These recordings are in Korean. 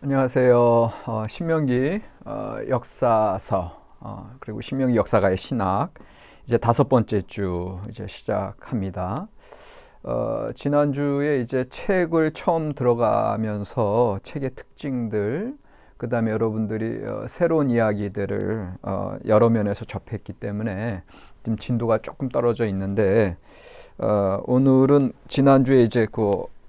안녕하세요. 신명기 역사서 그리고 신명기 역사가의 신학 이제 다섯 번째 주 이제 시작합니다. 지난주에 이제 책을 처음 들어가면서 책의 특징들, 그 다음에 여러분들이 새로운 이야기들을 여러 면에서 접했기 때문에 지금 진도가 조금 떨어져 있는데, 오늘은 지난주에 이제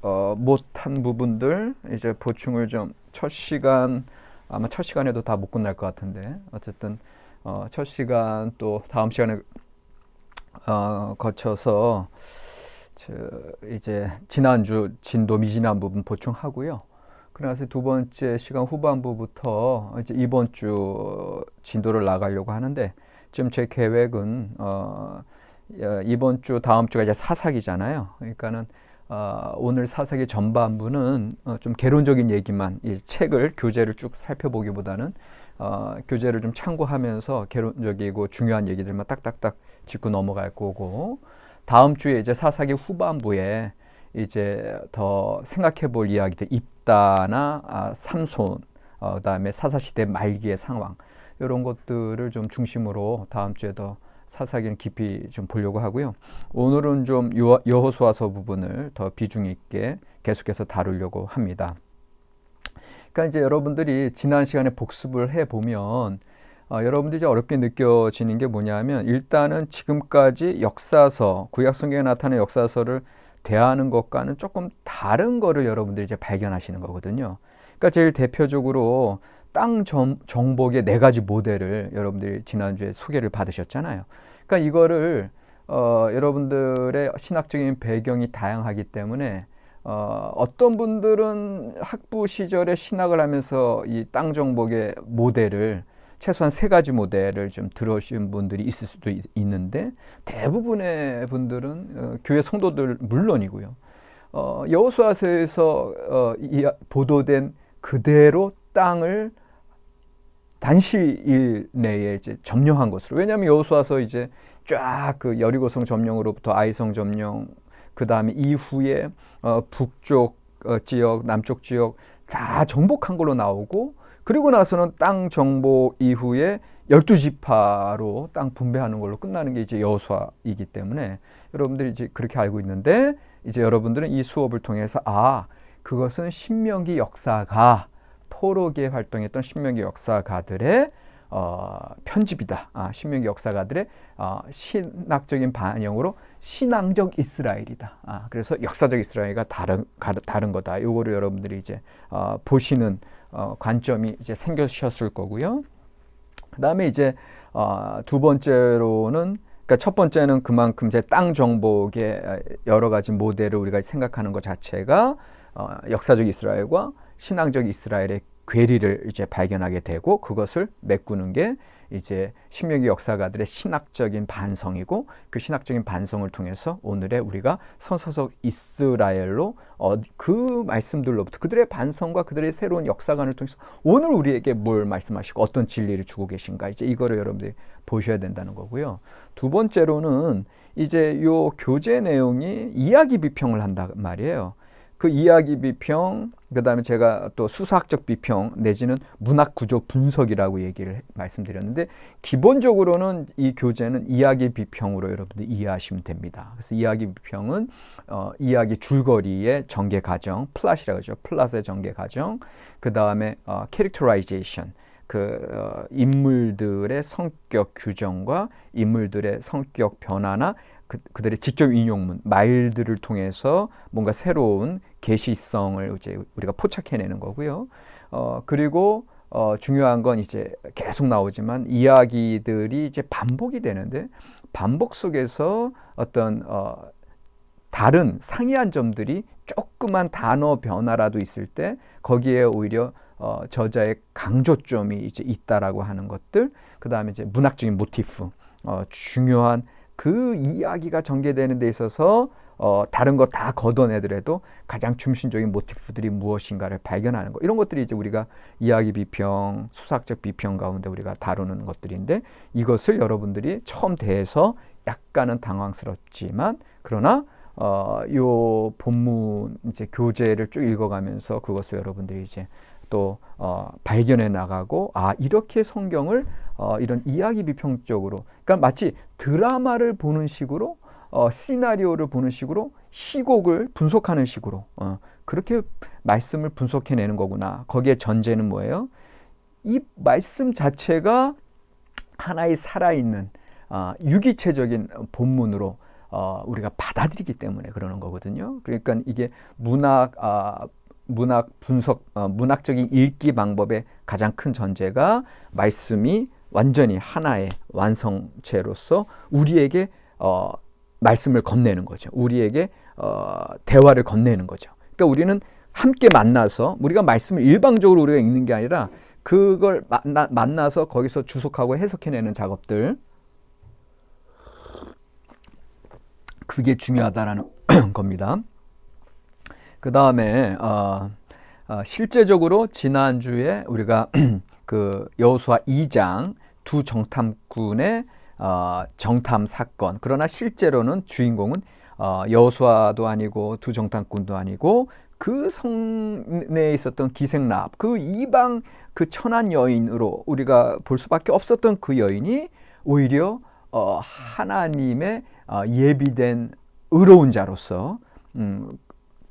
못한 부분들 이제 보충을 좀 첫 시간, 아마 첫 시간에도 다 못 끝날 것 같은데, 어쨌든 첫 시간 또 다음 시간에 거쳐서 이제 지난주 진도 미진한 부분 보충하고요. 그래서 두 번째 시간 후반부부터 이제 이번 주 진도를 나가려고 하는데, 지금 제 계획은 이번 주 다음 주가 이제 사사기잖아요. 그러니까는 오늘 사사기 전반부는 좀 개론적인 얘기만, 이 책을 교재를 쭉 살펴보기보다는 교재를 좀 참고하면서 개론적이고 중요한 얘기들만 딱딱딱 짚고 넘어갈 거고, 다음 주에 이제 사사기 후반부에 이제 더 생각해 볼 이야기들, 입다나 삼손, 그다음에 사사시대 말기의 상황, 이런 것들을 좀 중심으로 다음 주에 더 사사기는 깊이 좀 보려고 하고요. 오늘은 좀 여호수아서 부분을 더 비중 있게 계속해서 다루려고 합니다. 그러니까 이제 여러분들이 지난 시간에 복습을 해 보면 여러분들이 어렵게 느껴지는 게 뭐냐면, 일단은 지금까지 역사서, 구약 성경에 나타나는 역사서를 대하는 것과는 조금 다른 거를 여러분들이 이제 발견하시는 거거든요. 그러니까 제일 대표적으로 땅 정복의 네 가지 모델을 여러분들이 지난주에 소개를 받으셨잖아요. 그러니까 이거를 여러분들의 신학적인 배경이 다양하기 때문에 어떤 분들은 학부 시절에 신학을 하면서 이 땅 정복의 모델을, 최소한 세 가지 모델을 좀 들으신 분들이 있을 수도 있는데, 대부분의 분들은 교회 성도들 물론이고요. 여호수아서에서 보도된 그대로 땅을 단시일 내에 이제 점령한 것으로. 왜냐하면 여호수아서 이제 쫙 그 여리고성 점령으로부터 아이성 점령, 그 다음에 이후에 북쪽 지역, 남쪽 지역 다 정복한 걸로 나오고, 그리고 나서는 땅 정복 이후에 12지파로 땅 분배하는 걸로 끝나는 게 이제 여호수아이기 때문에 여러분들이 이제 그렇게 알고 있는데, 이제 여러분들은 이 수업을 통해서 그것은 신명기 역사가, 포로기에 활동했던 신명기 역사가들의 편집이다. 신명기 역사가들의 신학적인 반영으로 신앙적 이스라엘이다. 그래서 역사적 이스라엘과 다른 거다. 요거를 여러분들이 이제 보시는 관점이 이제 생기셨을 거고요. 그 다음에 이제 두 번째로는, 그러니까 첫 번째는 그만큼 제 땅 정복의 여러 가지 모델을 우리가 생각하는 것 자체가 역사적 이스라엘과 신앙적 이스라엘의 괴리를 이제 발견하게 되고, 그것을 메꾸는 게 이제 신명기 역사가들의 신학적인 반성이고, 그 신학적인 반성을 통해서 오늘의 우리가 선서적 이스라엘로 그 말씀들로부터, 그들의 반성과 그들의 새로운 역사관을 통해서 오늘 우리에게 뭘 말씀하시고 어떤 진리를 주고 계신가, 이제 이거를 여러분들이 보셔야 된다는 거고요. 두 번째로는 이제 요 교재 내용이 이야기 비평을 한단 말이에요. 그 이야기 비평, 그 다음에 제가 또 수사학적 비평 내지는 문학 구조 분석이라고 말씀드렸는데, 기본적으로는 이 교재는 이야기 비평으로 여러분들 이해하시면 됩니다. 그래서 이야기 비평은 이야기 줄거리의 전개 과정, 플랫이라고 하죠. 플랫의 전개 과정, 그 다음에 캐릭터라이제이션, 인물들의 성격 규정과 인물들의 성격 변화나 그들의 직접 인용문, 말들을 통해서 뭔가 새로운 계시성을 이제 우리가 포착해내는 거고요. 그리고 중요한 건 이제 계속 나오지만 이야기들이 이제 반복이 되는데, 반복 속에서 어떤 다른 상이한 점들이 조그만 단어 변화라도 있을 때 거기에 오히려 저자의 강조점이 이제 있다라고 하는 것들, 그 다음에 이제 문학적인 모티프, 중요한 그 이야기가 전개되는 데 있어서 다른 거 다 걷어내더라도 가장 중심적인 모티프들이 무엇인가를 발견하는 거, 이런 것들이 이제 우리가 이야기 비평, 수사학적 비평 가운데 우리가 다루는 것들인데, 이것을 여러분들이 처음 대해서 약간은 당황스럽지만, 그러나 요 본문 이제 교재를 쭉 읽어가면서 그것을 여러분들이 이제 또 발견해 나가고, 아, 이렇게 성경을 이런 이야기 비평적으로, 그러니까 마치 드라마를 보는 식으로, 시나리오를 보는 식으로, 희곡을 분석하는 식으로 그렇게 말씀을 분석해내는 거구나. 거기에 전제는 뭐예요? 이 말씀 자체가 하나의 살아있는 유기체적인 본문으로 우리가 받아들이기 때문에 그러는 거거든요. 그러니까 이게 문학 분석, 문학적인 읽기 방법의 가장 큰 전제가 말씀이 완전히 하나의 완성체로서 우리에게 말씀을 건네는 거죠. 우리에게 대화를 건네는 거죠. 그러니까 우리는 함께 만나서, 우리가 말씀을 일방적으로 우리가 읽는 게 아니라 그걸 만나서 거기서 주석하고 해석해내는 작업들, 그게 중요하다라는 겁니다. 그 다음에 실제적으로 지난주에 우리가 그 여호수아 2장 두 정탐꾼의 정탐 사건, 그러나 실제로는 주인공은 여호수아도 아니고 두 정탐꾼도 아니고 그 성내에 있었던 기생라합, 그 이방 그 천한 여인으로 우리가 볼 수밖에 없었던 그 여인이 오히려 하나님의 예비된 의로운 자로서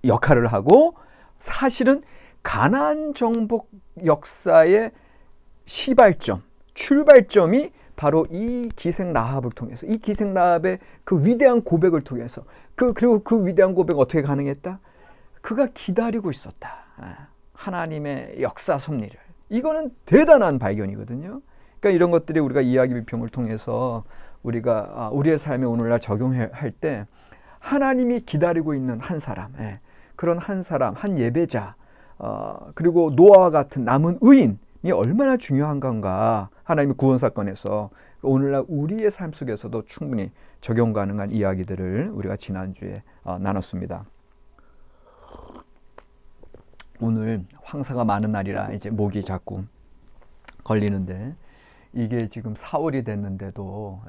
역할을 하고, 사실은 가나안 정복 역사의 시발점, 출발점이 바로 이 기생 라합을 통해서, 이 기생 라합의 그 위대한 고백을 통해서, 그리고 그 위대한 고백 어떻게 가능했다? 그가 기다리고 있었다. 하나님의 역사 섭리를. 이거는 대단한 발견이거든요. 그러니까 이런 것들이 우리가 이야기 비평을 통해서 우리가 우리의 삶에 오늘날 적용할 때 하나님이 기다리고 있는 한 사람, 그런 한 사람, 한 예배자, 그리고 노아와 같은 남은 의인이 얼마나 중요한 건가, 하나님의 구원 사건에서 오늘날 우리의 삶 속에서도 충분히 적용 가능한 이야기들을 우리가 지난주에 나눴습니다. 오늘 황사가 많은 날이라 이제 목이 자꾸 걸리는데, 이게 지금 4월이 됐는데도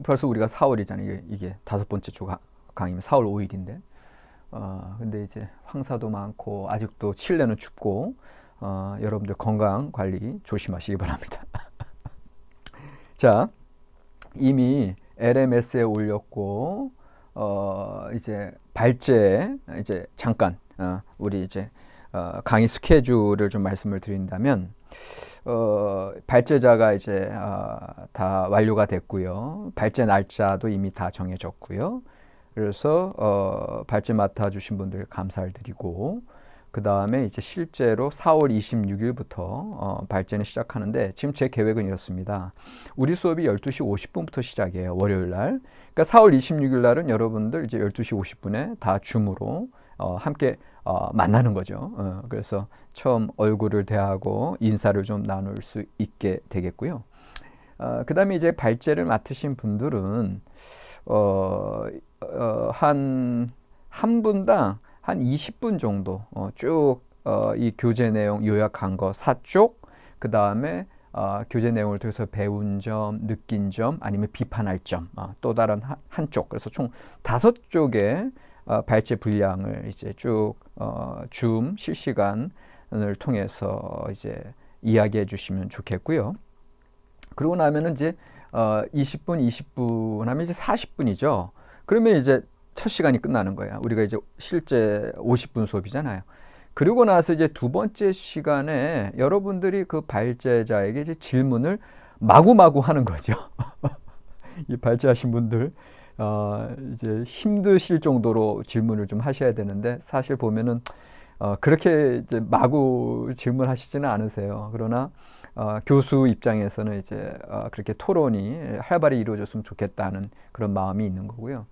벌써 우리가 4월이잖아요. 이게 5번째 주 강의면 4월 5일인데 근데 이제 황사도 많고 아직도 실내는 춥고 여러분들 건강 관리 조심하시기 바랍니다. 자, 이미 LMS에 올렸고 이제 발제 이제 잠깐 우리 이제 강의 스케줄을 좀 말씀을 드린다면, 발제자가 이제 다 완료가 됐고요. 발제 날짜도 이미 다 정해졌고요. 그래서 발제 맡아주신 분들 감사를 드리고, 그 다음에 이제 실제로 4월 26일부터 발제는 시작하는데, 지금 제 계획은 이렇습니다. 우리 수업이 12시 50분부터 시작이에요. 월요일 날. 그러니까 4월 26일 날은 여러분들 이제 12시 50분에 다 줌으로 함께 만나는 거죠. 그래서 처음 얼굴을 대하고 인사를 좀 나눌 수 있게 되겠고요. 그 다음에 이제 발제를 맡으신 분들은 한 분당 한 20분 정도 쭉 이 교재 내용 요약한 거 4쪽, 그 다음에 교재 내용을 통해서 배운 점, 느낀 점, 아니면 비판할 점, 또 다른 한쪽, 그래서 총 5쪽의 발제 분량을 이제 쭉 줌 실시간을 통해서 이제 이야기해 주시면 좋겠고요. 그러고 나면은 이제 20분, 20분 하면 이제 40분이죠. 그러면 이제 첫 시간이 끝나는 거예요. 우리가 이제 실제 50분 수업이잖아요. 그리고 나서 이제 두 번째 시간에 여러분들이 그 발제자에게 이제 질문을 마구마구 하는 거죠. 이 발제하신 분들 이제 힘드실 정도로 질문을 좀 하셔야 되는데, 사실 보면은 그렇게 이제 마구 질문하시지는 않으세요. 그러나 교수 입장에서는 이제 그렇게 토론이 활발히 이루어졌으면 좋겠다는 그런 마음이 있는 거고요.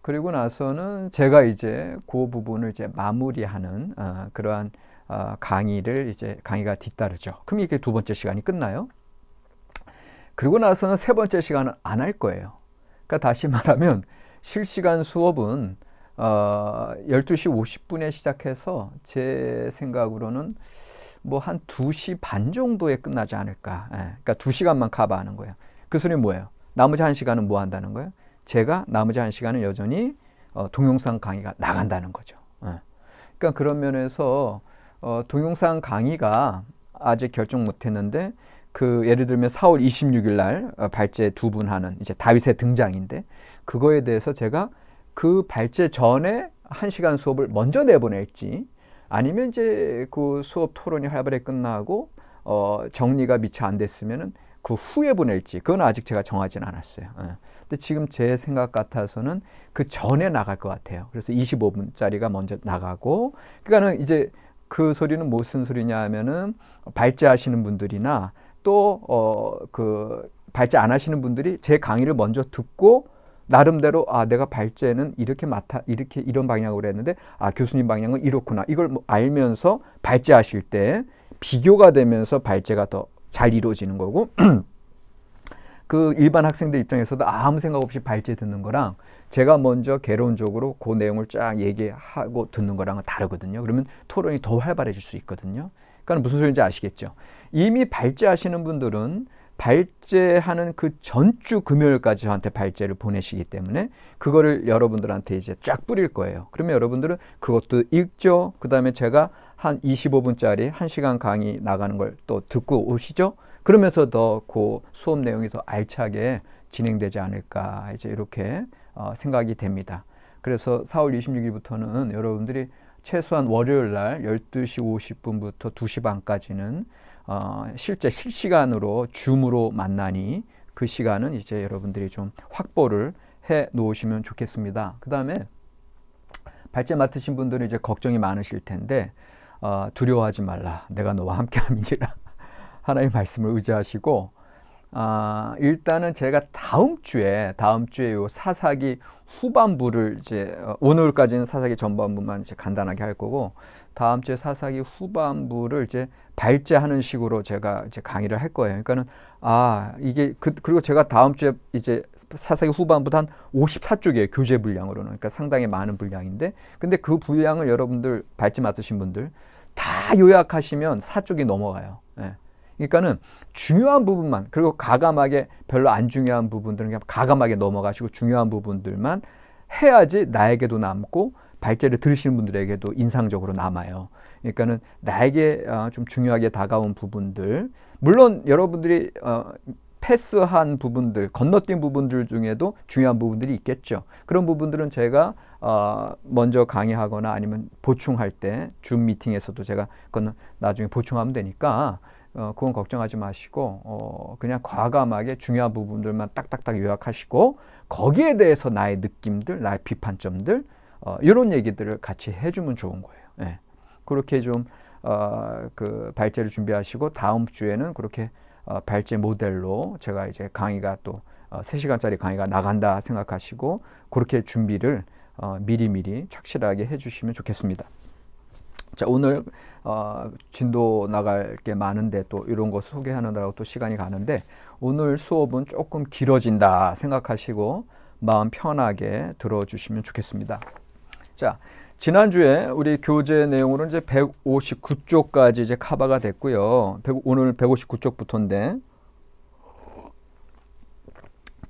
그리고 나서는 제가 이제 그 부분을 이제 마무리하는 그러한 강의가 뒤따르죠. 그럼 이게 두 번째 시간이 끝나요. 그리고 나서는 세 번째 시간은 안 할 거예요. 그러니까 다시 말하면 실시간 수업은 12시 50분에 시작해서 제 생각으로는 뭐 한 2시 반 정도에 끝나지 않을까. 그러니까 2시간만 커버하는 거예요. 그 소리는 뭐예요? 나머지 1시간은 뭐 한다는 거예요? 제가 나머지 1시간은 여전히 동영상 강의가 나간다는 거죠. 그러니까 그런 면에서 동영상 강의가 아직 결정 못했는데 그 예를 들면 4월 26일 날 발제 두 분 하는 이제 다윗의 등장인데 그거에 대해서 제가 그 발제 전에 1시간 수업을 먼저 내보낼지 아니면 이제 그 수업 토론이 활발히 끝나고 정리가 미처 안 됐으면은 그 후에 보낼지 그건 아직 제가 정하진 않았어요. 근데 지금 제 생각 같아서는 그 전에 나갈 것 같아요. 그래서 25분짜리가 먼저 나가고 그러니까는 이제 그 소리는 무슨 소리냐 하면은 발제하시는 분들이나 또 그 발제 안 하시는 분들이 제 강의를 먼저 듣고 나름대로 내가 발제는 이렇게 이렇게 이런 방향으로 했는데 교수님 방향은 이렇구나 이걸 뭐 알면서 발제하실 때 비교가 되면서 발제가 더 잘 이루어지는 거고 그 일반 학생들 입장에서도 아무 생각 없이 발제 듣는 거랑 제가 먼저 개론적으로 그 내용을 쫙 얘기하고 듣는 거랑은 다르거든요. 그러면 토론이 더 활발해질 수 있거든요. 그러니까 무슨 소리인지 아시겠죠? 이미 발제하시는 분들은 발제하는 그 전주 금요일까지 저한테 발제를 보내시기 때문에 그거를 여러분들한테 이제 쫙 뿌릴 거예요. 그러면 여러분들은 그것도 읽죠. 그 다음에 제가 한 25분짜리 1시간 강의 나가는 걸 또 듣고 오시죠. 그러면서 더 그 수업 내용이 더 알차게 진행되지 않을까 이제 이렇게 생각이 됩니다. 그래서 4월 26일부터는 여러분들이 최소한 월요일 날 12시 50분부터 2시 반까지는 실제 실시간으로 줌으로 만나니 그 시간은 이제 여러분들이 좀 확보를 해 놓으시면 좋겠습니다. 그 다음에 발제 맡으신 분들은 이제 걱정이 많으실 텐데 두려워하지 말라. 내가 너와 함께 함이니라. 하나님의 말씀을 의지하시고 일단은 제가 다음 주에 요 사사기 후반부를 이제 오늘까지는 사사기 전반부만 이제 간단하게 할 거고 다음 주에 사사기 후반부를 이제 발제하는 식으로 제가 이제 강의를 할 거예요. 그러니까는 이게 그리고 제가 다음 주에 이제 사사기 후반부도 한 54쪽이에요. 교재 분량으로는. 그러니까 상당히 많은 분량인데 근데 그 분량을 여러분들 발제 맡으신 분들 다 요약하시면 4쪽이 넘어가요. 예. 그러니까는 중요한 부분만 그리고 가감하게 별로 안 중요한 부분들은 그냥 가감하게 넘어가시고 중요한 부분들만 해야지 나에게도 남고 발제를 들으시는 분들에게도 인상적으로 남아요. 그러니까는 나에게 좀 중요하게 다가온 부분들 물론 여러분들이 패스한 부분들 건너뛴 부분들 중에도 중요한 부분들이 있겠죠. 그런 부분들은 제가 먼저 강의하거나 아니면 보충할 때 줌 미팅에서도 제가 그건 나중에 보충하면 되니까 그건 걱정하지 마시고 그냥 과감하게 중요한 부분들만 딱딱딱 요약하시고 거기에 대해서 나의 느낌들, 나의 비판점들 이런 얘기들을 같이 해주면 좋은 거예요. 예. 그렇게 좀 그 발제를 준비하시고 다음 주에는 그렇게 발제 모델로 제가 이제 강의가 또 3시간짜리 강의가 나간다 생각하시고 그렇게 준비를 미리미리 착실하게 해주시면 좋겠습니다. 자, 오늘 진도 나갈 게 많은데 또 이런 거 소개하느라고 또 시간이 가는데 오늘 수업은 조금 길어진다 생각하시고 마음 편하게 들어주시면 좋겠습니다. 자, 지난주에 우리 교재 내용으로 이제 159쪽까지 이제 커버가 됐고요. 오늘 159쪽부터인데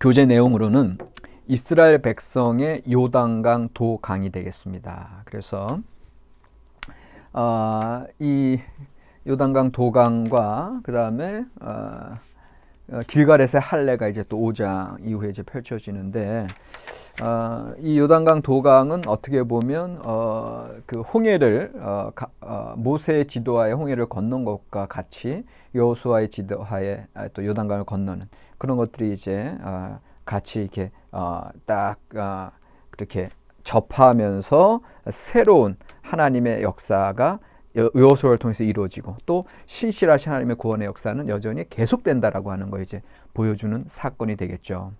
교재 내용으로는 이스라엘 백성의 요단강 도강이 되겠습니다. 그래서 이 요단강 도강과 그 다음에 길갈에서의 할례가 이제 또 5장 이후에 이제 펼쳐지는데 이 요단강 도강은 어떻게 보면 그 홍해를 모세의 지도하에 홍해를 건넌 것과 같이 여호수아의 지도하에 또 요단강을 건너는 그런 것들이 이제 같이 이렇게 딱 그렇게 접하면서 새로운 하나님의 역사가 여호수아를 통해서 이루어지고 또 신실하신 하나님의 구원의 역사는 여전히 계속된다라고 하는 거 이제 보여주는 사건이 되겠죠.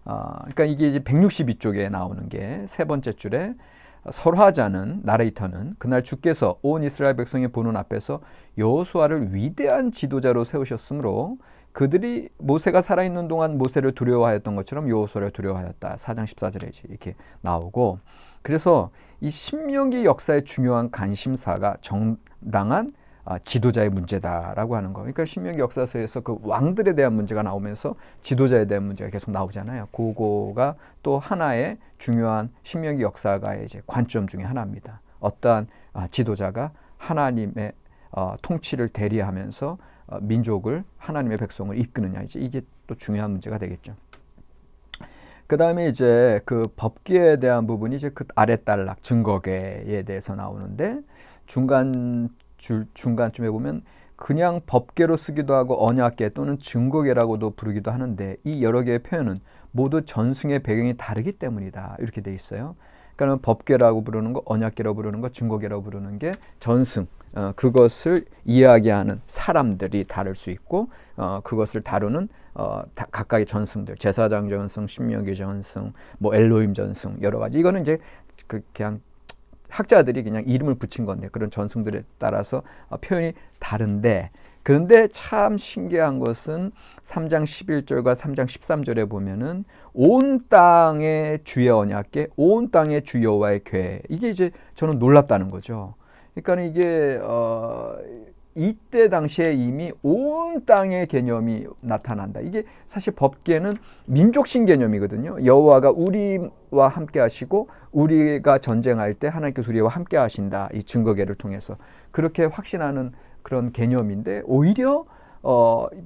그러니까 이게 이제 162쪽에 나오는 게 세 번째 줄에 설화자는 나레이터는 그날 주께서 온 이스라엘 백성의 보는 앞에서 여호수아를 위대한 지도자로 세우셨으므로 그들이 모세가 살아있는 동안 모세를 두려워하였던 것처럼 여호수아를 두려워하였다. 4장 14절에 이렇게 나오고 그래서 이 신명기 역사의 중요한 관심사가 정당한 지도자의 문제다라고 하는 거. 그러니까 신명기 역사서에서 그 왕들에 대한 문제가 나오면서 지도자에 대한 문제가 계속 나오잖아요. 그거가 또 하나의 중요한 신명기 역사가의 이제 관점 중에 하나입니다. 어떠한 지도자가 하나님의 통치를 대리하면서 민족을, 하나님의 백성을 이끄느냐, 이제 이게 또 중요한 문제가 되겠죠. 그 다음에 이제 그 법계에 대한 부분이 이제 그 아랫단락 증거계에 대해서 나오는데, 중간쯤에 보면 그냥 법계로 쓰기도 하고 언약계 또는 증거계라고도 부르기도 하는데, 이 여러 개의 표현은 모두 전승의 배경이 다르기 때문이다, 이렇게 돼 있어요. 그러니까 법계라고 부르는 거, 언약계라고 부르는 거, 증거계라고 부르는 게 전승, 그것을 이야기하는 사람들이 다를 수 있고, 그것을 다루는 각각의 전승들, 제사장 전승, 신명기 전승, 뭐 엘로힘 전승, 여러 가지. 이거는 이제 그냥 학자들이 그냥 이름을 붙인 건데, 그런 전승들에 따라서 표현이 다른데, 그런데 참 신기한 것은 3장 11절과 3장 13절에 보면은 온 땅의 주의 언약궤, 온 땅의 주 여호와의 궤, 이게 이제 저는 놀랍다는 거죠. 그러니까 이게 이때 당시에 이미 온 땅의 개념이 나타난다. 이게 사실 법궤는 민족신 개념이거든요. 여호와가 우리와 함께 하시고 우리가 전쟁할 때 하나님께서 우리와 함께 하신다, 이 증거궤를 통해서 그렇게 확신하는 그런 개념인데, 오히려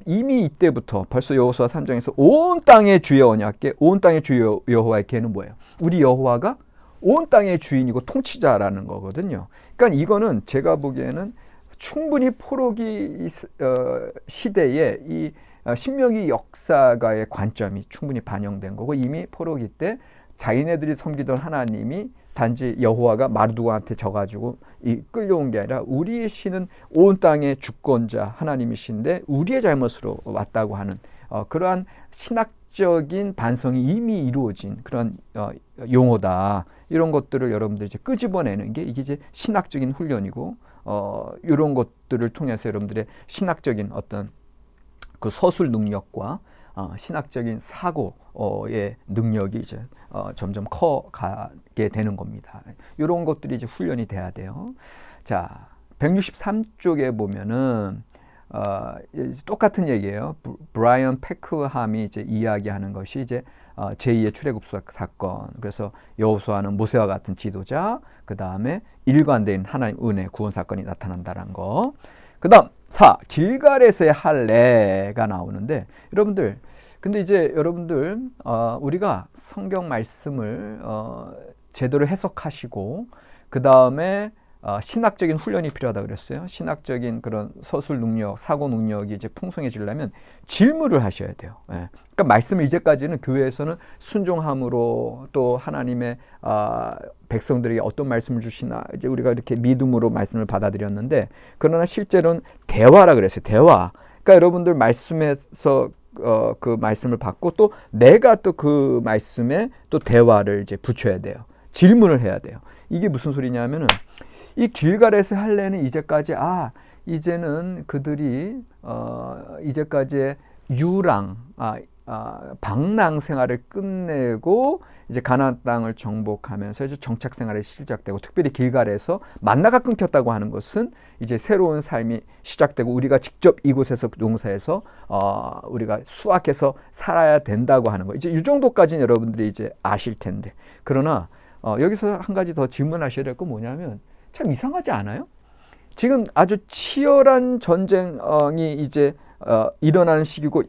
이미 이때부터 벌써 여호수아 3장에서 온 땅의 주의 언약궤, 온 땅의 주 여호와의 궤는 뭐예요? 우리 여호와가 온 땅의 주인이고 통치자라는 거거든요. 그러니까 이거는 제가 보기에는 충분히 포로기 시대에 이 신명기 역사가의 관점이 충분히 반영된 거고, 이미 포로기 때 자기네들이 섬기던 하나님이 단지 여호와가 마르두고한테 져가지고 끌려온 게 아니라 우리의 신은 온 땅의 주권자 하나님이신데 우리의 잘못으로 왔다고 하는 그러한 신학적인 반성이 이미 이루어진 그런 용어다. 이런 것들을 여러분들이 이제 끄집어내는 게 이게 이제 신학적인 훈련이고, 이런 것들을 통해서 여러분들의 신학적인 어떤 그 서술 능력과 신학적인 사고의 능력이 이제 점점 커가게 되는 겁니다. 이런 것들이 이제 훈련이 돼야 돼요. 자, 163쪽에 보면은 똑같은 얘기예요. 브라이언 패크함이 이제 이야기하는 것이 이제 제2의 출애굽 사건. 그래서 여호수아는 모세와 같은 지도자, 그 다음에 일관된 하나님 은혜 구원 사건이 나타난다는 거. 그 다음 4. 길갈에서의 할례가 나오는데, 여러분들 근데 이제 여러분들 우리가 성경 말씀을 제대로 해석하시고 그 다음에 신학적인 훈련이 필요하다 그랬어요. 신학적인 그런 서술 능력, 사고 능력이 이제 풍성해지려면 질문을 하셔야 돼요. 예. 그러니까 말씀을 이제까지는 교회에서는 순종함으로 또 하나님의 백성들에게 어떤 말씀을 주시나 이제 우리가 이렇게 믿음으로 말씀을 받아들였는데, 그러나 실제로는 대화라 그랬어요. 대화. 그러니까 여러분들 말씀에서 그 말씀을 받고 또 내가 또 그 말씀에 또 대화를 이제 붙여야 돼요. 질문을 해야 돼요. 이게 무슨 소리냐면은 이 길갈에서 할례는 이제까지 이제는 그들이 이제까지의 유랑 방랑 생활을 끝내고 이제 가나안 땅을 정복하면서 이제 정착 생활이 시작되고, 특별히 길갈에서 만나가 끊겼다고 하는 것은 이제 새로운 삶이 시작되고 우리가 직접 이곳에서 농사해서 우리가 수확해서 살아야 된다고 하는 거, 이제 이 정도까지는 여러분들이 이제 아실 텐데, 그러나 여기서 한 가지 더 질문하셔야 될 건 뭐냐면, 참 이상하지 않아요? 지금 아주 치열한 전쟁이 이제 일어나는 시기고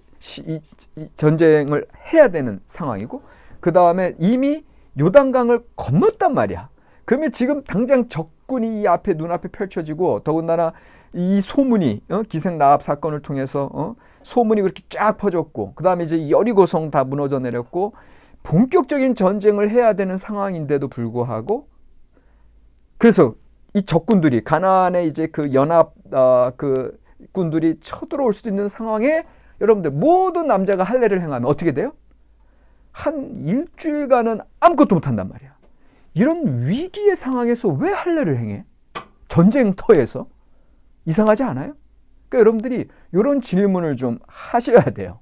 전쟁을 해야 되는 상황이고, 그 다음에 이미 요단강을 건넜단 말이야. 그러면 지금 당장 적군이 이 앞에 눈앞에 펼쳐지고, 더군다나 이 소문이 기생라합 사건을 통해서 소문이 그렇게 쫙 퍼졌고, 그 다음에 이제 여리고성 다 무너져 내렸고 본격적인 전쟁을 해야 되는 상황인데도 불구하고, 그래서 이 적군들이 가나안에 이제 그 연합 그 군들이 쳐들어올 수도 있는 상황에 여러분들 모든 남자가 할례를 행하면 어떻게 돼요? 한 일주일간은 아무것도 못한단 말이야. 이런 위기의 상황에서 왜 할례를 행해? 전쟁터에서? 이상하지 않아요? 그러니까 여러분들이 이런 질문을 좀 하셔야 돼요.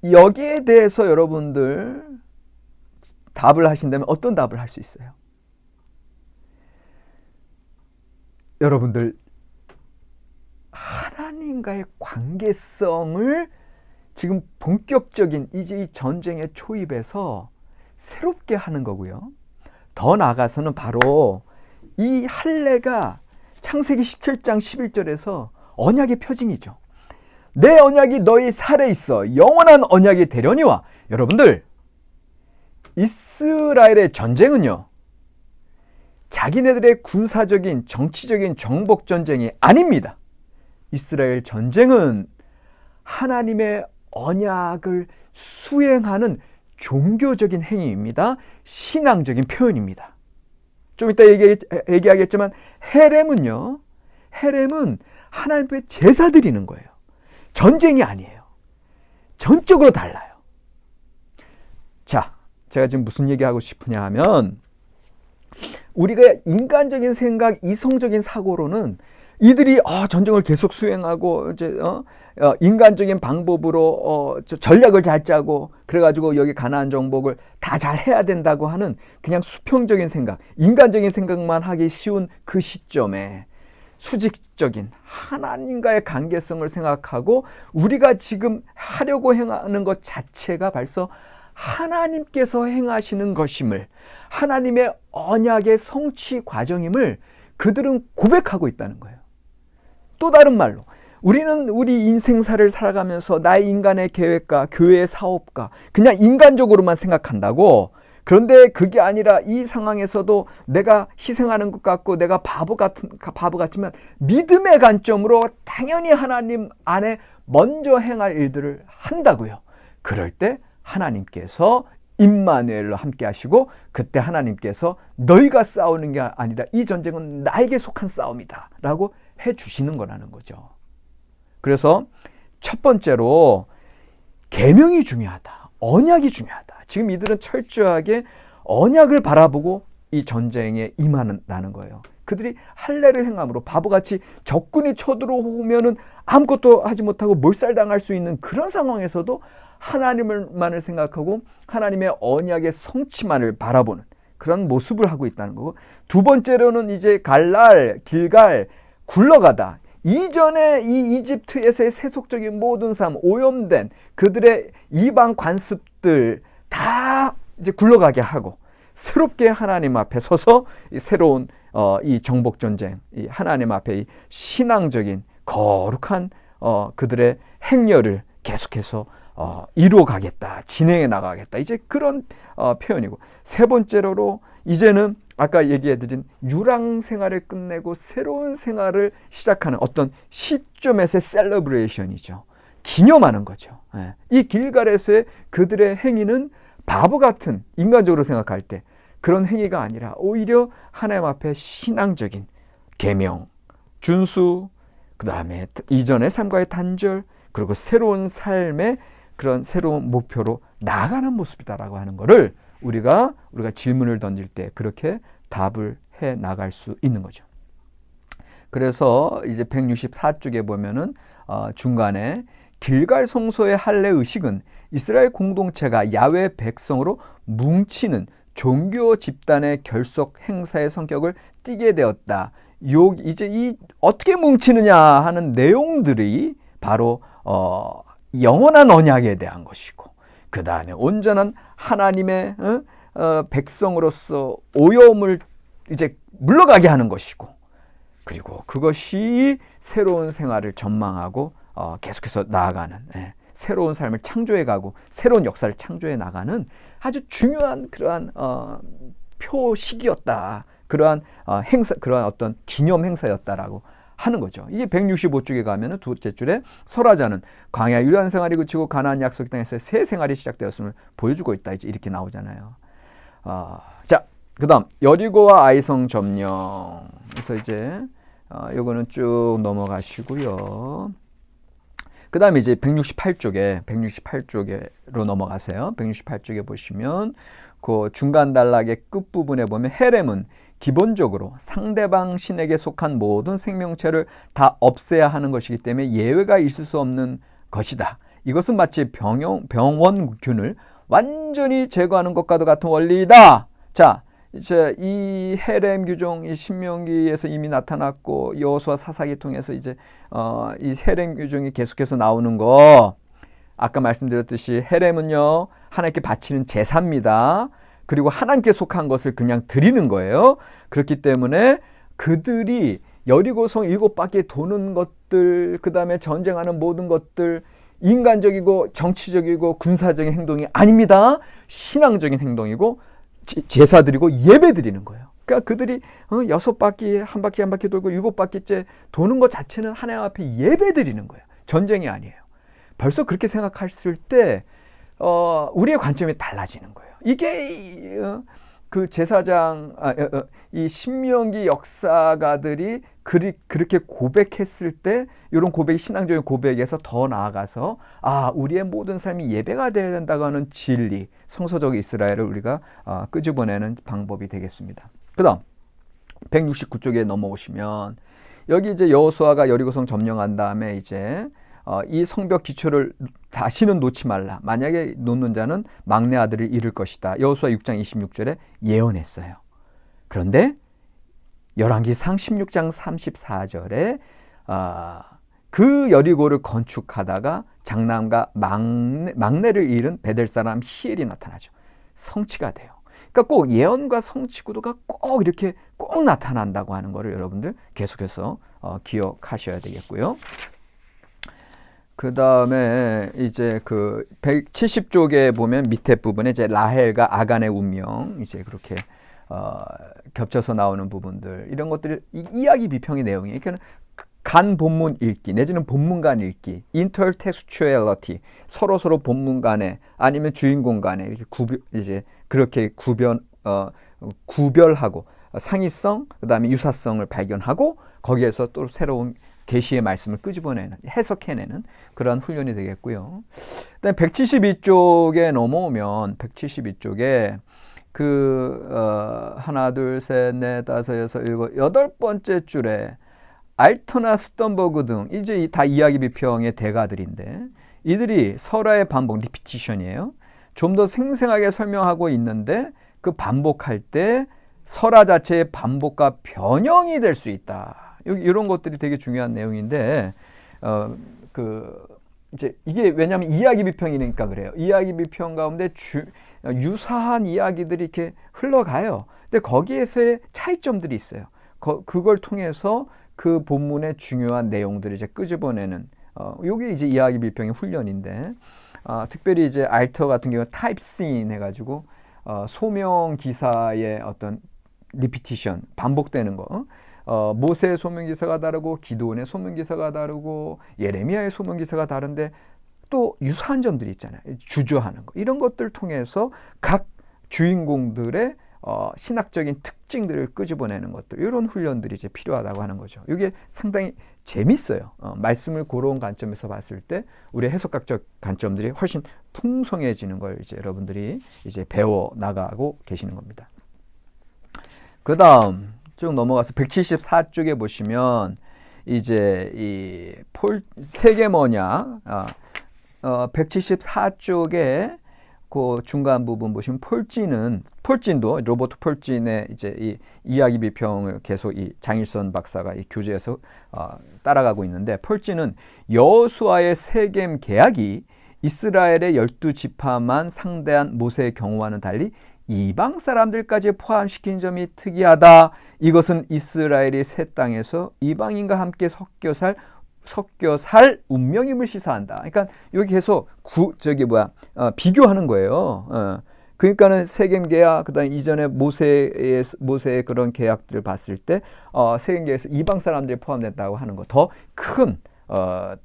여기에 대해서 여러분들 답을 하신다면 어떤 답을 할 수 있어요? 여러분들 하나님과의 관계성을 지금 본격적인 이제 이 전쟁에 초입해서 새롭게 하는 거고요. 더 나아가서는 바로 이 할례가 창세기 17장 11절에서 언약의 표징이죠. 내 언약이 너희 살에 있어 영원한 언약이 되려니와. 여러분들, 이스라엘의 전쟁은요, 자기네들의 군사적인 정치적인 정복 전쟁이 아닙니다. 이스라엘 전쟁은 하나님의 언약을 수행하는 종교적인 행위입니다. 신앙적인 표현입니다. 좀 이따 얘기하겠지만 헤렘은요, 헤렘은 하나님 앞에 제사 드리는 거예요. 전쟁이 아니에요. 전적으로 달라요. 자, 제가 지금 무슨 얘기하고 싶으냐 하면, 우리가 인간적인 생각, 이성적인 사고로는 이들이 전쟁을 계속 수행하고 이제 인간적인 방법으로 전략을 잘 짜고 그래가지고 여기 가나안 정복을 다 잘 해야 된다고 하는 그냥 수평적인 생각, 인간적인 생각만 하기 쉬운 그 시점에 수직적인 하나님과의 관계성을 생각하고 우리가 지금 하려고 행하는 것 자체가 벌써 하나님께서 행하시는 것임을, 하나님의 언약의 성취 과정임을 그들은 고백하고 있다는 거예요. 또 다른 말로 우리는 우리 인생사를 살아가면서 나의 인간의 계획과 교회의 사업과 그냥 인간적으로만 생각한다고. 그런데 그게 아니라 이 상황에서도 내가 희생하는 것 같고 내가 바보 같지만 믿음의 관점으로 당연히 하나님 안에 먼저 행할 일들을 한다고요. 그럴 때 하나님께서 임마누엘로 함께 하시고, 그때 하나님께서 너희가 싸우는 게 아니라 이 전쟁은 나에게 속한 싸움이다 라고 해주시는 거라는 거죠. 그래서 첫 번째로 계명이 중요하다, 언약이 중요하다. 지금 이들은 철저하게 언약을 바라보고 이 전쟁에 임하는 거예요. 그들이 할례를 행함으로 바보같이 적군이 쳐들어오면은 아무것도 하지 못하고 몰살당할 수 있는 그런 상황에서도 하나님만을 생각하고 하나님의 언약의 성취만을 바라보는 그런 모습을 하고 있다는 거고, 두 번째로는 이제 길갈 굴러가다. 이전에 이 이집트에서의 세속적인 모든 삶, 오염된 그들의 이방 관습들 다 이제 굴러가게 하고 새롭게 하나님 앞에 서서 이 새로운 이 정복 전쟁, 이 하나님 앞에 이 신앙적인 거룩한 그들의 행렬을 계속해서 이루어가겠다, 진행해 나가겠다, 이제 그런 표현이고, 세 번째로 이제는 아까 얘기해드린 유랑 생활을 끝내고 새로운 생활을 시작하는 어떤 시점에서의 셀러브레이션이죠. 기념하는 거죠. 이 길갈에서의 그들의 행위는 바보 같은, 인간적으로 생각할 때 그런 행위가 아니라 오히려 하나님 앞에 신앙적인 계명, 준수, 그 다음에 이전의 삶과의 단절, 그리고 새로운 삶의 그런 새로운 목표로 나아가는 모습이다라고 하는 것을 우리가 질문을 던질 때 그렇게 답을 해 나갈 수 있는 거죠. 그래서 이제 164쪽에 보면은 중간에 길갈 성소의 할례 의식은 이스라엘 공동체가 야훼 백성으로 뭉치는 종교 집단의 결속 행사의 성격을 띠게 되었다. 이제 이 어떻게 뭉치느냐 하는 내용들이 바로 영원한 언약에 대한 것이고, 그 다음에 온전한 하나님의 백성으로서 오염을 이제 물러가게 하는 것이고, 그리고 그것이 새로운 생활을 전망하고 계속해서 나아가는, 새로운 삶을 창조해가고 새로운 역사를 창조해 나가는 아주 중요한 그러한 표식이었다. 그러한 행사, 그러한 어떤 기념 행사였다라고 하는 거죠. 이게 165쪽에 가면은 두째 줄에 설하자는 광야 유란 생활이 그치고 가나안 약속 땅에서 새 생활이 시작되었음을 보여주고 있다. 이제 이렇게 나오잖아요. 자, 그다음 여리고와 아이성 점령. 그래서 이제 요거는 쭉 넘어가시고요. 그 다음에 이제 168쪽으로 넘어가세요. 168쪽에 보시면 그 중간 단락의 끝부분에 보면 헤렘은 기본적으로 상대방 신에게 속한 모든 생명체를 다 없애야 하는 것이기 때문에 예외가 있을 수 없는 것이다. 이것은 마치 병원균을 완전히 제거하는 것과도 같은 원리이다. 자, 이제 이 헤렘 규종, 이 신명기에서 이미 나타났고 여호수아 사사기 통해서 이제 이 헤렘 규종이 계속해서 나오는 거, 아까 말씀드렸듯이 헤렘은요 하나님께 바치는 제사입니다. 그리고 하나님께 속한 것을 그냥 드리는 거예요. 그렇기 때문에 그들이 여리고성 7바퀴 도는 것들, 그 다음에 전쟁하는 모든 것들, 인간적이고 정치적이고 군사적인 행동이 아닙니다. 신앙적인 행동이고 제사 드리고 예배 드리는 거예요. 그러니까 그들이 6바퀴 한 바퀴 한 바퀴 돌고 7바퀴째 도는 것 자체는 하나님 앞에 예배 드리는 거예요. 전쟁이 아니에요. 벌써 그렇게 생각했을 때 우리의 관점이 달라지는 거예요. 이게 그 제사장 이 신명기 역사가들이 그렇게 고백했을 때 이런 고백이 신앙적인 고백에서 더 나아가서 우리의 모든 삶이 예배가 되어야 된다고 하는 진리, 성서적 이스라엘을 우리가 끄집어내는 방법이 되겠습니다. 그 다음 169쪽에 넘어오시면 여기 이제 여호수아가 여리고성 점령한 다음에 이제 이 성벽 기초를 다시는 놓지 말라. 만약에 놓는 자는 막내 아들을 잃을 것이다. 여호수아 6장 26절에 예언했어요. 그런데 열왕기상 16장 34절에 그 여리고를 건축하다가 장남과 막내를 잃은 베델 사람 히엘이 나타나죠. 성취가 돼요. 그러니까 꼭 예언과 성취 구도가 꼭 이렇게 꼭 나타난다고 하는 것을 여러분들 계속해서 기억하셔야 되겠고요. 그 다음에 이제 그 170쪽에 보면 밑에 부분에 이제 라헬과 아간의 운명 이제 그렇게 겹쳐서 나오는 부분들, 이런 것들이 이야기 비평의 내용이에요. 그러니까 간 본문 읽기 내지는 본문 간 읽기, intertextuality, 서로 본문 간에 아니면 주인공 간에 이렇게 이제 그렇게 구별하고 상이성, 그다음에 유사성을 발견하고 거기에서 또 새로운 계시의 말씀을 끄집어내는, 해석해내는 그런 훈련이 되겠고요. 그다음에 172쪽에 넘어오면 172쪽에 하나, 둘, 셋, 넷, 다섯, 여섯, 일곱, 8번째 줄에 알터나 스턴버그 등 이제 다 이야기 비평의 대가들인데 이들이 설화의 반복, 리피티션이에요. 좀 더 생생하게 설명하고 있는데 그 반복할 때 설화 자체의 반복과 변형이 될 수 있다. 이런 것들이 되게 중요한 내용인데 이제 이게 왜냐하면 이야기 비평이니까 그래요. 이야기 비평 가운데 유사한 이야기들이 이렇게 흘러가요. 근데 거기에서의 차이점들이 있어요. 그걸 통해서 그 본문의 중요한 내용들을 이제 끄집어내는 요게 이제 이야기 비평의 훈련인데 특별히 이제 알터 같은 경우 타입씬 해가지고 소명 기사의 어떤 리피티션, 반복되는 거. 모세의 소명 기사가 다르고 기드온의 소명 기사가 다르고 예레미야의 소명 기사가 다른데 또 유사한 점들이 있잖아요. 주저하는 거. 이런 것들 통해서 각 주인공들의 신학적인 특징들을 끄집어내는 것들, 이런 훈련들이 이제 필요하다고 하는 거죠. 이게 상당히 재밌어요. 말씀을 그런 관점에서 봤을 때 우리 해석학적 관점들이 훨씬 풍성해지는 걸 이제 여러분들이 이제 배워 나가고 계시는 겁니다. 그 다음 쭉 넘어가서 174쪽에 보시면 이제 이 세계 뭐냐, 174쪽에 그 중간 부분 보시면 폴진도 로버트 폴진의 이제 이 이야기 비평을 계속 이 장일선 박사가 이 교재에서 따라가고 있는데, 폴진은 여호수아의 세겜 계약이 이스라엘의 12지파만 상대한 모세의 경우와는 달리 이방 사람들까지 포함시킨 점이 특이하다. 이것은 이스라엘이 새 땅에서 이방인과 함께 섞여 살 운명임을 시사한다. 그러니까 여기 계속 비교하는 거예요. 그러니까는 세겜 계약, 그다음 이전에 모세의 그런 계약들을 봤을 때 세겜 계약에서 이방 사람들이 포함됐다고 하는 거, 더 큰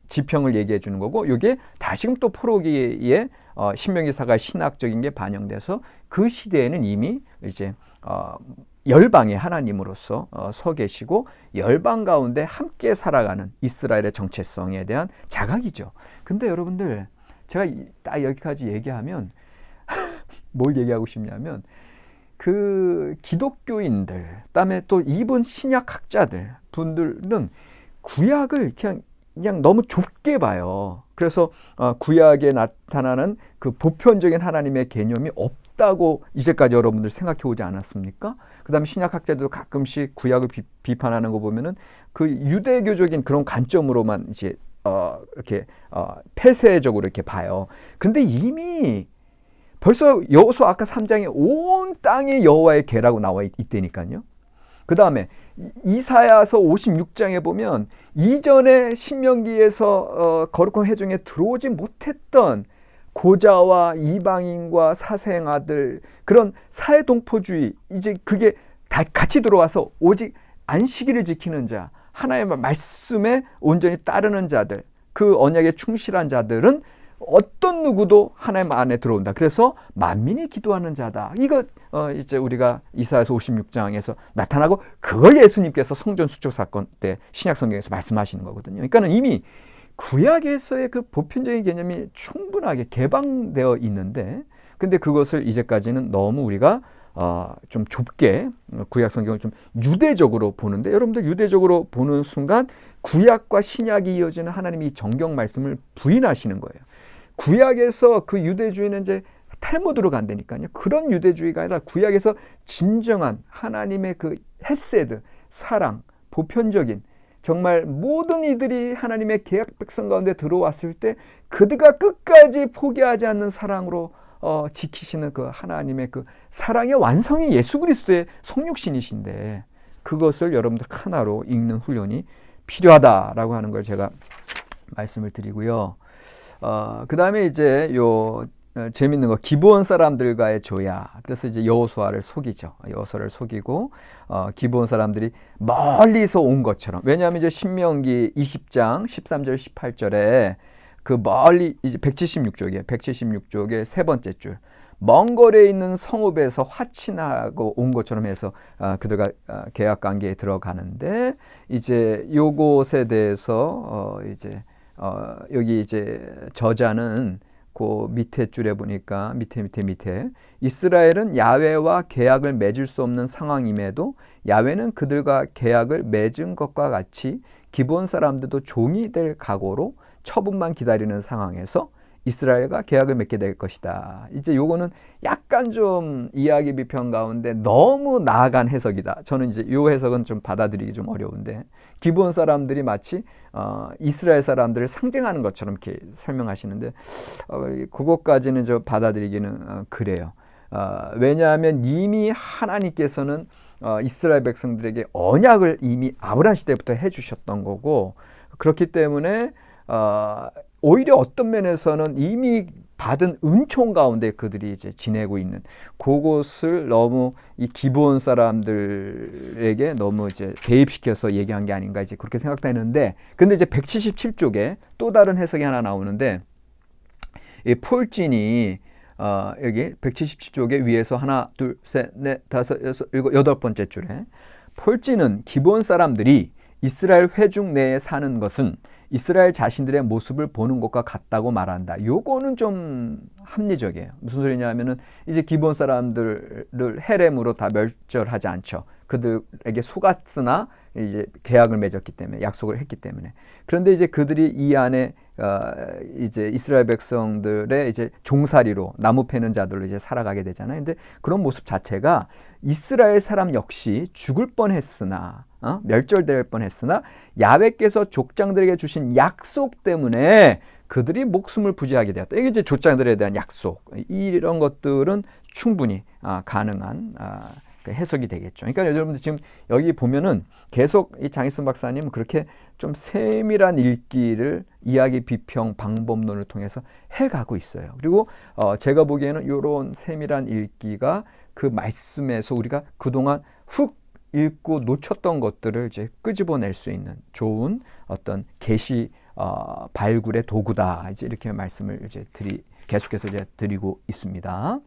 지평을 얘기해 주는 거고, 이게 다시금 또 포로기에 신명기사가 신학적인 게 반영돼서 그 시대에는 이미 이제 열방의 하나님으로서 서 계시고 열방 가운데 함께 살아가는 이스라엘의 정체성에 대한 자각이죠. 근데 여러분들, 제가 딱 여기까지 얘기하면 뭘 얘기하고 싶냐면, 그 기독교인들, 그다음에 또 이분 신약학자들 분들은 구약을 그냥 너무 좁게 봐요. 그래서 구약에 나타나는 그 보편적인 하나님의 개념이 없다고 이제까지 여러분들 생각해 오지 않았습니까? 그 다음에 신약학자들도 가끔씩 구약을 비판하는 거 보면은 그 유대교적인 그런 관점으로만 이제 이렇게 폐쇄적으로 이렇게 봐요. 근데 이미 벌써 여호수아 아까 3장에 온 땅이 여호와의 궤라고 나와 있다니까요. 그 다음에 이사야서 56장에 보면 이전에 신명기에서 거룩한 회중에 들어오지 못했던 고자와 이방인과 사생아들, 그런 사회동포주의, 이제 그게 다 같이 들어와서 오직 안식일을 지키는 자, 하나님의 말씀에 온전히 따르는 자들, 그 언약에 충실한 자들은 어떤 누구도 하나님 안에 들어온다. 그래서 만민이 기도하는 자다. 이거 이제 우리가 이사야서 56장에서 나타나고, 그걸 예수님께서 성전 수축 사건 때 신약 성경에서 말씀하시는 거거든요. 그러니까는 이미 구약에서의 그 보편적인 개념이 충분하게 개방되어 있는데, 근데 그것을 이제까지는 너무 우리가 좀 좁게 구약 성경을 좀 유대적으로 보는데, 여러분들 유대적으로 보는 순간 구약과 신약이 이어지는 하나님이 정경 말씀을 부인하시는 거예요. 구약에서 그 유대주의는 이제 탈무드로 간다니까요. 그런 유대주의가 아니라 구약에서 진정한 하나님의 그 헤세드, 사랑, 보편적인, 정말 모든 이들이 하나님의 계약 백성 가운데 들어왔을 때 그들과 끝까지 포기하지 않는 사랑으로 지키시는 그 하나님의 그 사랑의 완성이 예수 그리스도의 성육신이신데, 그것을 여러분들 하나로 읽는 훈련이 필요하다라고 하는 걸 제가 말씀을 드리고요. 그 다음에 이제 재밌는 거, 기브온 사람들과의 조야. 그래서 이제 여호수아를 속이죠. 여호수아를 속이고 기브온 사람들이 멀리서 온 것처럼. 왜냐하면 이제 신명기 20장 13절 18절에 그 멀리 이제 176쪽이에요. 176쪽의 세 번째 줄. 먼 거리에 있는 성읍에서 화친하고 온 것처럼 해서 그들과 계약 관계에 들어가는데, 이제 요것에 대해서 이제 여기 이제 저자는 그 밑에 줄에 보니까 밑에 이스라엘은 야훼와 계약을 맺을 수 없는 상황임에도 야훼는 그들과 계약을 맺은 것과 같이 기브온 사람들도 종이 될 각오로 처분만 기다리는 상황에서 이스라엘과 계약을 맺게 될 것이다. 이제 요거는 약간 좀 이야기 비평 가운데 너무 나아간 해석이다. 저는 이제 요 해석은 좀 받아들이기 좀 어려운데, 기브온 사람들이 마치 이스라엘 사람들을 상징하는 것처럼 이렇게 설명하시는데, 그것까지는 저 받아들이기는 그래요. 왜냐하면 이미 하나님께서는 이스라엘 백성들에게 언약을 이미 아브라함 시대부터 해주셨던 거고, 그렇기 때문에 오히려 어떤 면에서는 이미 받은 은총 가운데 그들이 이제 지내고 있는 그것을 너무 이 기브온 사람들에게 너무 이제 대입시켜서 얘기한 게 아닌가, 이제 그렇게 생각되는데, 근데 이제 177쪽에 또 다른 해석이 하나 나오는데, 이 폴진이 여기 177쪽에 위에서 하나, 둘, 셋, 넷, 다섯, 여섯, 일곱, 여덟 번째 줄에 폴진은 기브온 사람들이 이스라엘 회중 내에 사는 것은 이스라엘 자신들의 모습을 보는 것과 같다고 말한다. 요거는 좀 합리적이에요. 무슨 소리냐 하면은 이제 기브온 사람들을 헤렘으로 다 멸절하지 않죠. 그들에게 속았으나 이제 계약을 맺었기 때문에, 약속을 했기 때문에. 그런데 이제 그들이 이 안에 이제 이스라엘 백성들의 이제 종살이로 나무 패는 자들로 이제 살아가게 되잖아요. 근데 그런 모습 자체가 이스라엘 사람 역시 죽을 뻔했으나 멸절될 뻔했으나 야훼께서 족장들에게 주신 약속 때문에 그들이 목숨을 부지하게 되었다. 이게 이제 족장들에 대한 약속, 이런 것들은 충분히 가능한 해석이 되겠죠. 그러니까 여러분들 지금 여기 보면은 계속 이 장희순 박사님은 그렇게 좀 세밀한 읽기를 이야기 비평 방법론을 통해서 해가고 있어요. 그리고 제가 보기에는 이런 세밀한 읽기가 그 말씀에서 우리가 그동안 훅 읽고 놓쳤던 것들을 이제 끄집어낼 수 있는 좋은 어떤 계시 발굴의 도구다. 이제 이렇게 말씀을 이제 계속해서 이제 드리고 있습니다.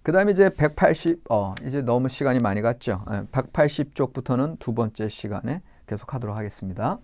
그 다음에 이제 180, 이제 너무 시간이 많이 갔죠. 180쪽부터는 두 번째 시간에 계속 하도록 하겠습니다.